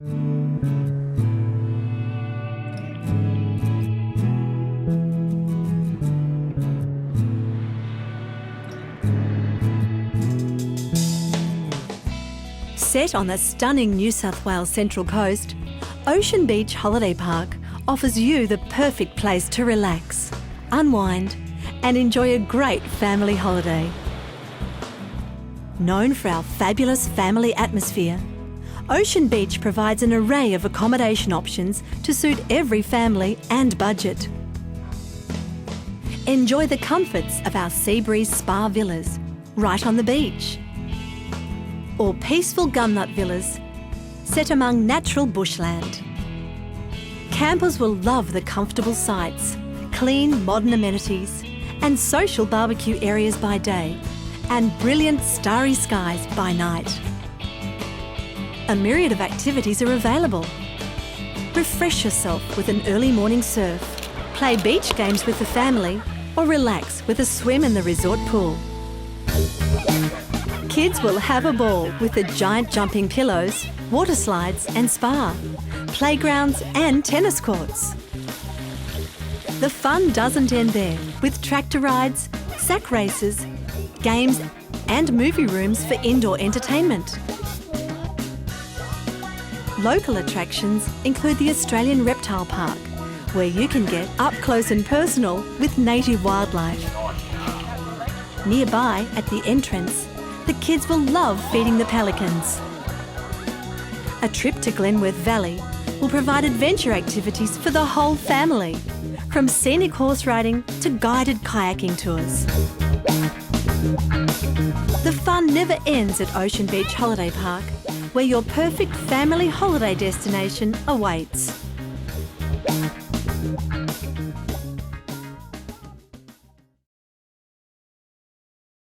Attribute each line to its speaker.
Speaker 1: Set on the stunning New South Wales Central Coast, Ocean Beach Holiday Park offers you the perfect place to relax, unwind and enjoy a great family holiday. Known for our fabulous family atmosphere, Ocean Beach provides an array of accommodation options to suit every family and budget. Enjoy the comforts of our Seabreeze Spa villas right on the beach, or peaceful gumnut villas set among natural bushland. Campers will love the comfortable sights, clean modern amenities and social barbecue areas by day and brilliant starry skies by night. A myriad of activities are available. Refresh yourself with an early morning surf, play beach games with the family or relax with a swim in the resort pool. Kids will have a ball with the giant jumping pillows, water slides and spa, playgrounds and tennis courts. The fun doesn't end there, with tractor rides, sack races, games and movie rooms for indoor entertainment. Local attractions include the Australian Reptile Park, where you can get up close and personal with native wildlife. Nearby, at the entrance, the kids will love feeding the pelicans. A trip to Glenworth Valley will provide adventure activities for the whole family, from scenic horse riding to guided kayaking tours. The fun never ends at Ocean Beach Holiday Park, where your perfect family holiday destination awaits.